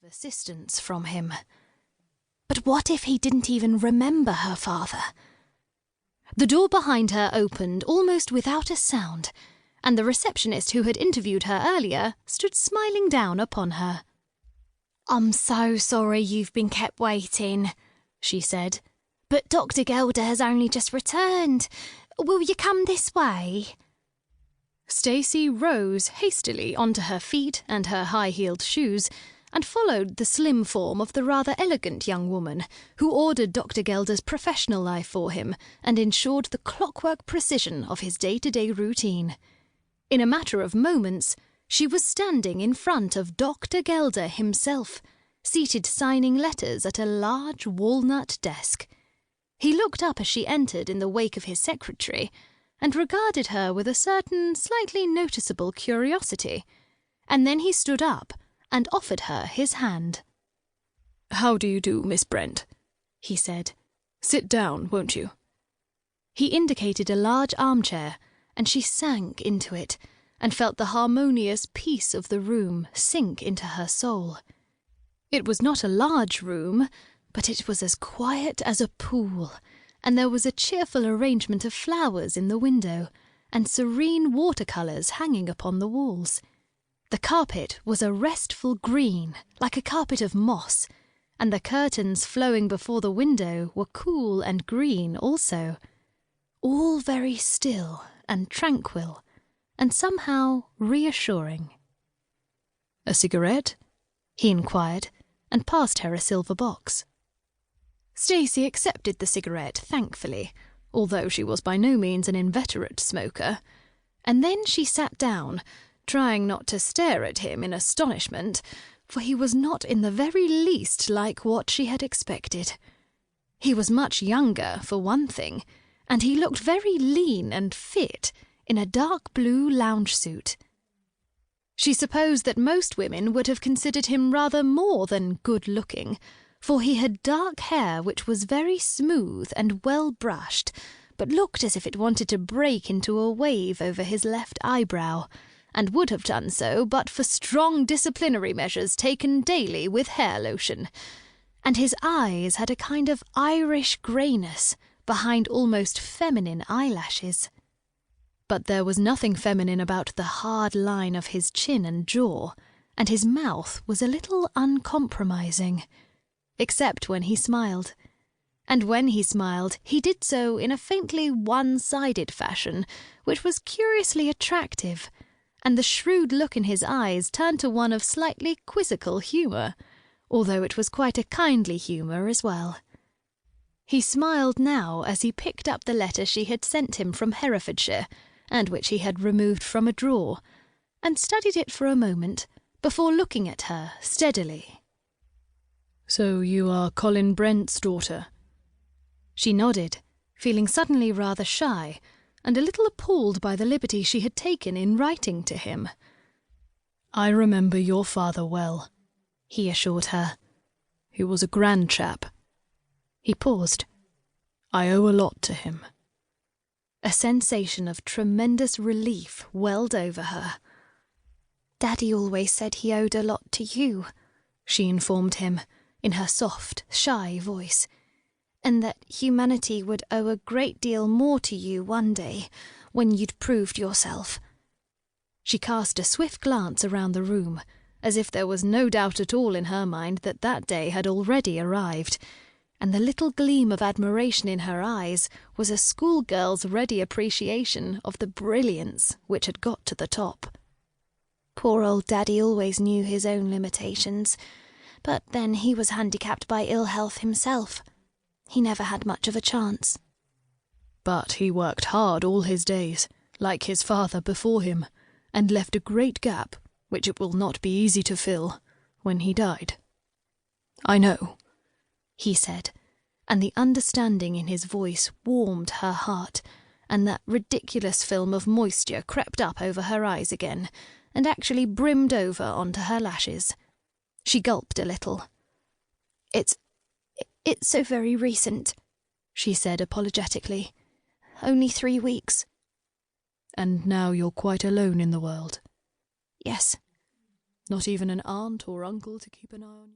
assistance from him. But what if he didn't even remember her father? The door behind her opened almost without a sound, and the receptionist who had interviewed her earlier stood smiling down upon her. "I'm so sorry you've been kept waiting," she said, "but Dr. Guelder has only just returned. Will you come this way?" Stacey rose hastily onto her feet and her high-heeled shoes and followed the slim form of the rather elegant young woman who ordered Dr. Guelder's professional life for him and ensured the clockwork precision of his day-to-day routine. In a matter of moments, she was standing in front of Dr. Guelder himself, seated signing letters at a large walnut desk. He looked up as she entered in the wake of his secretary and regarded her with a certain slightly noticeable curiosity, and then he stood up and offered her his hand. "How do you do, Miss Brent?" he said. "Sit down, won't you?" He indicated a large armchair, and she sank into it and felt the harmonious peace of the room sink into her soul. It was not a large room, but it was as quiet as a pool, and there was a cheerful arrangement of flowers in the window, and serene watercolours hanging upon the walls. The carpet was a restful green, like a carpet of moss, and the curtains flowing before the window were cool and green also. All very still and tranquil, and somehow reassuring. "A cigarette?" he inquired, and passed her a silver box. Stacey accepted the cigarette thankfully, although she was by no means an inveterate smoker, and then she sat down, trying not to stare at him in astonishment, for he was not in the very least like what she had expected. He was much younger, for one thing, and he looked very lean and fit in a dark blue lounge suit. She supposed that most women would have considered him rather more than good-looking, for he had dark hair which was very smooth and well-brushed, but looked as if it wanted to break into a wave over his left eyebrow, and would have done so but for strong disciplinary measures taken daily with hair lotion. And his eyes had a kind of Irish greyness behind almost feminine eyelashes. But there was nothing feminine about the hard line of his chin and jaw, and his mouth was a little uncompromising, except when he smiled. And when he smiled, he did so in a faintly one-sided fashion, which was curiously attractive, and the shrewd look in his eyes turned to one of slightly quizzical humour, although it was quite a kindly humour as well. He smiled now as he picked up the letter she had sent him from Herefordshire, and which he had removed from a drawer, and studied it for a moment before looking at her steadily. "So you are Colin Brent's daughter?" She nodded, feeling suddenly rather shy, and a little appalled by the liberty she had taken in writing to him. "I remember your father well," he assured her. "He was a grand chap." He paused. "I owe a lot to him." A sensation of tremendous relief welled over her. "Daddy always said he owed a lot to you," she informed him, in her soft, shy voice, "and that humanity would owe a great deal more to you one day, when you'd proved yourself." She cast a swift glance around the room, as if there was no doubt at all in her mind that that day had already arrived, and the little gleam of admiration in her eyes was a schoolgirl's ready appreciation of the brilliance which had got to the top. "Poor old Daddy always knew his own limitations, but then he was handicapped by ill health himself. He never had much of a chance." "But he worked hard all his days, like his father before him, and left a great gap, which it will not be easy to fill, when he died." "I know," he said, and the understanding in his voice warmed her heart, and that ridiculous film of moisture crept up over her eyes again, and actually brimmed over onto her lashes. She gulped a little. It's so very recent," she said apologetically. "Only 3 weeks." "And now you're quite alone in the world?" "Yes." "Not even an aunt or uncle to keep an eye on you?"